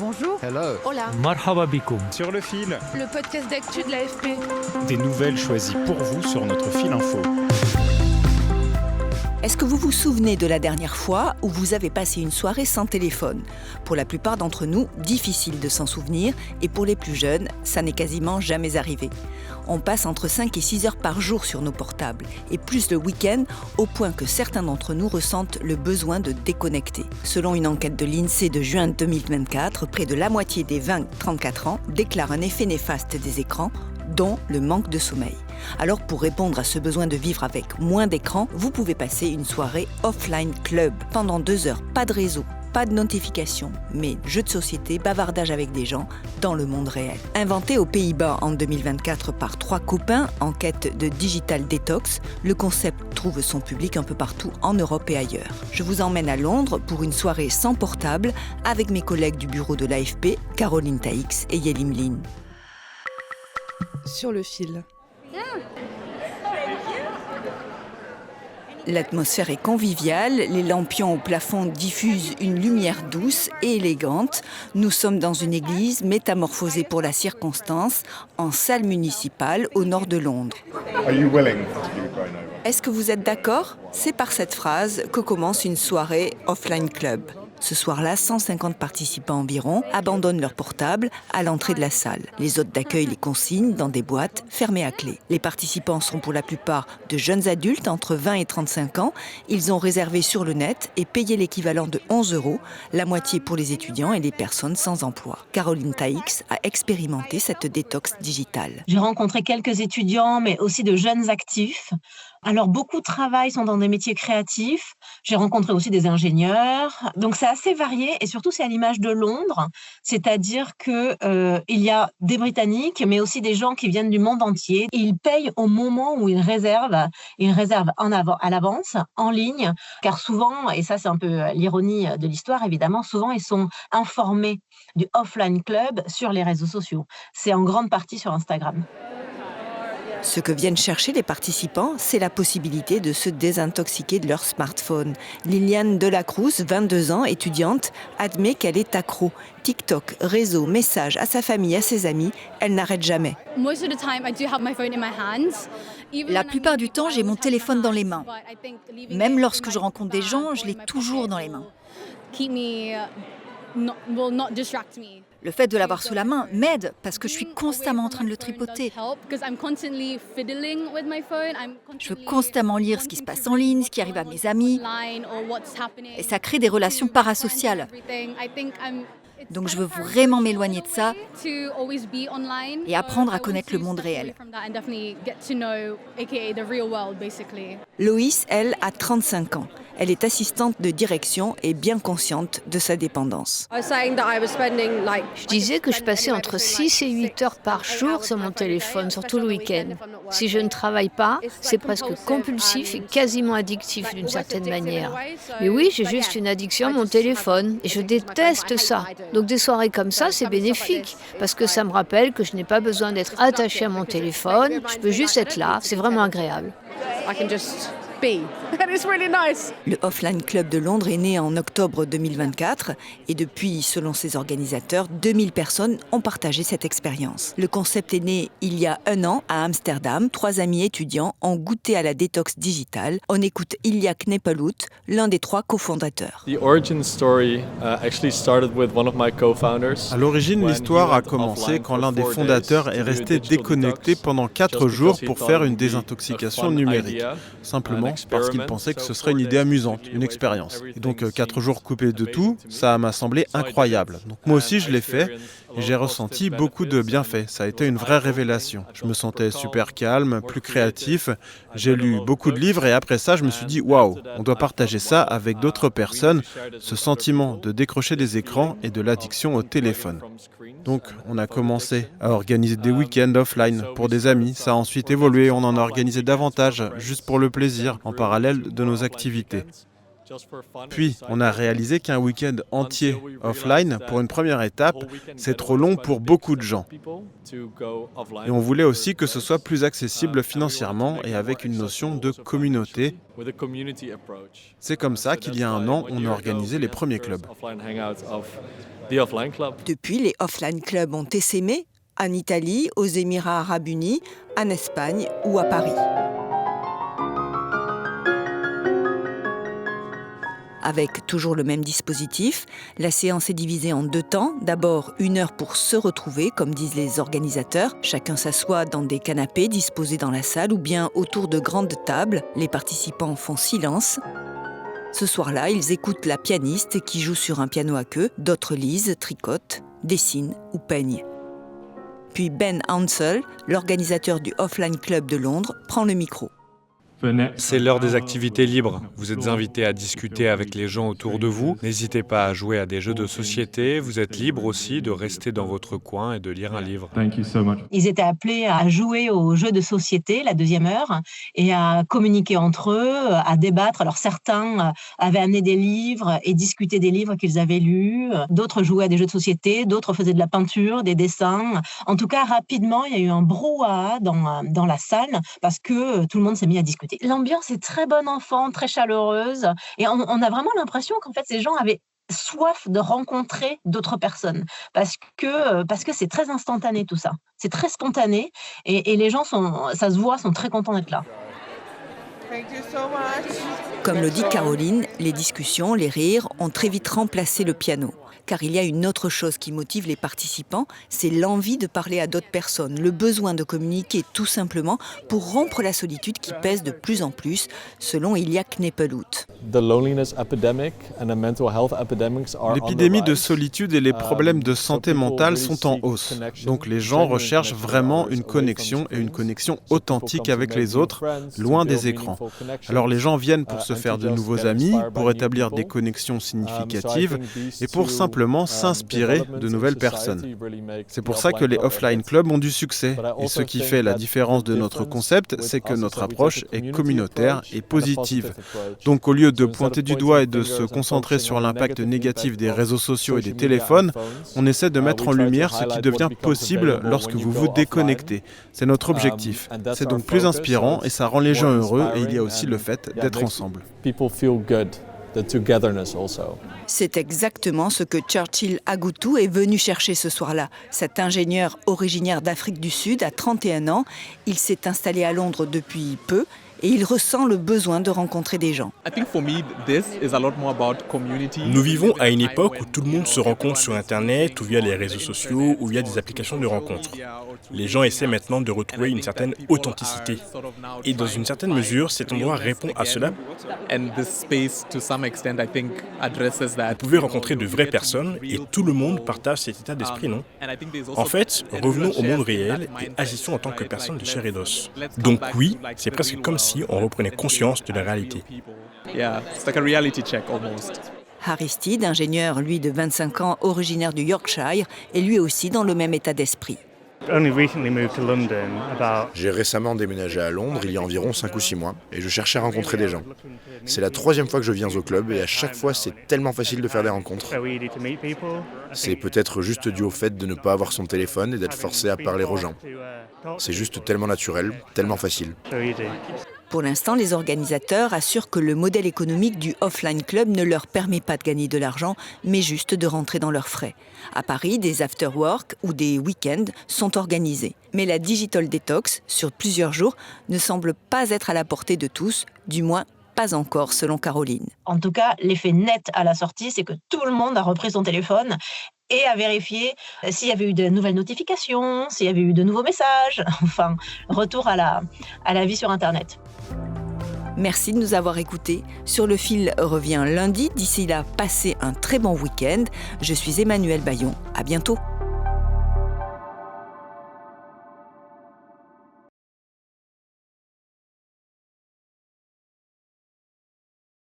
Bonjour. Hello. Hola. Marhaba bikoum. Sur le fil, Le podcast d'actu de l'AFP. des nouvelles choisies pour vous sur notre fil info. Est-ce que vous vous souvenez de la dernière fois où vous avez passé une soirée sans téléphone ? Pour la plupart d'entre nous, difficile de s'en souvenir, et pour les plus jeunes, ça n'est quasiment jamais arrivé. On passe entre 5 et 6 heures par jour sur nos portables, et plus le week-end, au point que certains d'entre nous ressentent le besoin de déconnecter. Selon une enquête de l'INSEE de juin 2024, près de la moitié des 20-34 ans déclarent un effet néfaste des écrans, dont le manque de sommeil. Alors pour répondre à ce besoin de vivre avec moins d'écran, vous pouvez passer une soirée offline club. Pendant 2 heures, pas de réseau, pas de notifications, mais jeux de société, bavardage avec des gens dans le monde réel. Inventé aux Pays-Bas en 2024 par 3 copains en quête de digital detox, le concept trouve son public un peu partout en Europe et ailleurs. Je vous emmène à Londres pour une soirée sans portable avec mes collègues du bureau de l'AFP, Caroline Taix et Yelim Lin. Sur le fil. L'atmosphère est conviviale, les lampions au plafond diffusent une lumière douce et élégante. Nous sommes dans une église métamorphosée pour la circonstance, en salle municipale au nord de Londres. Est-ce que vous êtes d'accord ? C'est par cette phrase que commence une soirée offline club. Ce soir-là, 150 participants environ abandonnent leur portable à l'entrée de la salle. Les hôtes d'accueil les consignent dans des boîtes fermées à clé. Les participants sont pour la plupart de jeunes adultes entre 20 et 35 ans. Ils ont réservé sur le net et payé l'équivalent de 11 €, la moitié pour les étudiants et les personnes sans emploi. Caroline Taix a expérimenté cette détox digitale. J'ai rencontré quelques étudiants, mais aussi de jeunes actifs. Alors, beaucoup de travail sont dans des métiers créatifs. J'ai rencontré aussi des ingénieurs. Donc, c'est assez varié et surtout, c'est à l'image de Londres. C'est-à-dire que il y a des Britanniques, mais aussi des gens qui viennent du monde entier. Ils payent au moment où ils réservent. Ils réservent à l'avance, en ligne, car souvent, et ça, c'est un peu l'ironie de l'histoire, évidemment, souvent, ils sont informés du offline club sur les réseaux sociaux. C'est en grande partie sur Instagram. Ce que viennent chercher les participants, c'est la possibilité de se désintoxiquer de leur smartphone. Liliane Delacruz, 22 ans, étudiante, admet qu'elle est accro. TikTok, réseaux, messages à sa famille, à ses amis, elle n'arrête jamais. La plupart du temps, j'ai mon téléphone dans les mains. Même lorsque je rencontre des gens, je l'ai toujours dans les mains. Le fait de l'avoir sous la main m'aide parce que je suis constamment en train de le tripoter. Je veux constamment lire ce qui se passe en ligne, ce qui arrive à mes amis. Et ça crée des relations parasociales. Donc je veux vraiment m'éloigner de ça et apprendre à connaître le monde réel. Loïs, elle, a 35 ans. Elle est assistante de direction et bien consciente de sa dépendance. Je disais que je passais entre 6 et 8 heures par jour sur mon téléphone, surtout le week-end. Si je ne travaille pas, c'est presque compulsif et quasiment addictif d'une certaine manière. Mais oui, j'ai juste une addiction à mon téléphone et je déteste ça. Donc des soirées comme ça, c'est bénéfique parce que ça me rappelle que je n'ai pas besoin d'être attachée à mon téléphone. Je peux juste être là, c'est vraiment agréable. Le Offline Club de Londres est né en octobre 2024 et depuis, selon ses organisateurs, 2000 personnes ont partagé cette expérience. Le concept est né il y a 1 an à Amsterdam. 3 amis étudiants ont goûté à la détox digitale. On écoute Ilya Knepelout, l'un des 3 cofondateurs. À l'origine, l'histoire a commencé quand l'un des fondateurs est resté déconnecté pendant 4 jours pour faire une désintoxication numérique. Simplement parce qu'il pensait que ce serait une idée amusante, une expérience. Et donc 4 jours coupés de tout, ça m'a semblé incroyable. Donc moi aussi je l'ai fait et j'ai ressenti beaucoup de bienfaits. Ça a été une vraie révélation. Je me sentais super calme, plus créatif. J'ai lu beaucoup de livres et après ça je me suis dit waouh, on doit partager ça avec d'autres personnes, ce sentiment de décrocher des écrans et de l'addiction au téléphone. Donc on a commencé à organiser des week-ends offline pour des amis. Ça a ensuite évolué, on en a organisé davantage juste pour le plaisir en parallèle de nos activités. Puis, on a réalisé qu'un week-end entier offline, pour une première étape, c'est trop long pour beaucoup de gens. Et on voulait aussi que ce soit plus accessible financièrement et avec une notion de communauté. C'est comme ça qu'il y a 1 an, on a organisé les premiers clubs. Depuis, les offline clubs ont essaimé en Italie, aux Émirats arabes unis, en Espagne ou à Paris. Avec toujours le même dispositif, la séance est divisée en 2 temps. D'abord, 1 heure pour se retrouver, comme disent les organisateurs. Chacun s'assoit dans des canapés disposés dans la salle ou bien autour de grandes tables. Les participants font silence. Ce soir-là, ils écoutent la pianiste qui joue sur un piano à queue. D'autres lisent, tricotent, dessinent ou peignent. Puis Ben Hansel, l'organisateur du Offline Club de Londres, prend le micro. C'est l'heure des activités libres. Vous êtes invités à discuter avec les gens autour de vous. N'hésitez pas à jouer à des jeux de société. Vous êtes libre aussi de rester dans votre coin et de lire un livre. Ils étaient appelés à jouer aux jeux de société la 2e heure et à communiquer entre eux, à débattre. Alors certains avaient amené des livres et discutaient des livres qu'ils avaient lus. D'autres jouaient à des jeux de société, d'autres faisaient de la peinture, des dessins. En tout cas, rapidement, il y a eu un brouhaha dans la salle parce que tout le monde s'est mis à discuter. L'ambiance est très bon enfant, très chaleureuse et on a vraiment l'impression qu'en fait ces gens avaient soif de rencontrer d'autres personnes parce que c'est très instantané tout ça. C'est très spontané et les gens ça se voit, sont très contents d'être là. Comme le dit Caroline, les discussions, les rires ont très vite remplacé le piano. Car il y a une autre chose qui motive les participants, c'est l'envie de parler à d'autres personnes, le besoin de communiquer tout simplement pour rompre la solitude qui pèse de plus en plus, selon Ilya Knepelut. L'épidémie de solitude et les problèmes de santé mentale sont en hausse. Donc les gens recherchent vraiment une connexion et une connexion authentique avec les autres, loin des écrans. Alors les gens viennent pour se faire de nouveaux amis, pour établir des connexions significatives et pour simplement s'inspirer de nouvelles personnes. C'est pour ça que les offline clubs ont du succès. Et ce qui fait la différence de notre concept, c'est que notre approche est communautaire et positive. Donc au lieu de pointer du doigt et de se concentrer sur l'impact négatif des réseaux sociaux et des téléphones, on essaie de mettre en lumière ce qui devient possible lorsque vous vous déconnectez. C'est notre objectif. C'est donc plus inspirant et ça rend les gens heureux et il y a aussi le fait d'être ensemble. C'est exactement ce que Churchill Agoutou est venu chercher ce soir-là. Cet ingénieur originaire d'Afrique du Sud a 31 ans. Il s'est installé à Londres depuis peu et il ressent le besoin de rencontrer des gens. Nous vivons à une époque où tout le monde se rencontre sur Internet ou via les réseaux sociaux ou via des applications de rencontres. Les gens essaient maintenant de retrouver une certaine authenticité. Et dans une certaine mesure, cet endroit répond à cela. Vous pouvez rencontrer de vraies personnes et tout le monde partage cet état d'esprit, non? En fait, revenons au monde réel et agissons en tant que personnes de chair et d'os. Donc oui, c'est presque comme si on reprenait conscience de la réalité. Aristide, ingénieur, lui de 25 ans, originaire du Yorkshire, est lui aussi dans le même état d'esprit. J'ai récemment déménagé à Londres il y a environ 5 ou 6 mois et je cherchais à rencontrer des gens. C'est la 3e fois que je viens au club et à chaque fois c'est tellement facile de faire des rencontres. C'est peut-être juste dû au fait de ne pas avoir son téléphone et d'être forcé à parler aux gens. C'est juste tellement naturel, tellement facile. Pour l'instant, les organisateurs assurent que le modèle économique du offline club ne leur permet pas de gagner de l'argent, mais juste de rentrer dans leurs frais. À Paris, des after-work ou des week-ends sont organisés. Mais la digital detox, sur plusieurs jours, ne semble pas être à la portée de tous, du moins pas encore, selon Caroline. En tout cas, l'effet net à la sortie, c'est que tout le monde a repris son téléphone et a vérifié s'il y avait eu de nouvelles notifications, s'il y avait eu de nouveaux messages, enfin, retour à la vie sur Internet. Merci de nous avoir écoutés. Sur le fil revient lundi. D'ici là, passez un très bon week-end. Je suis Emmanuelle Bayon. À bientôt.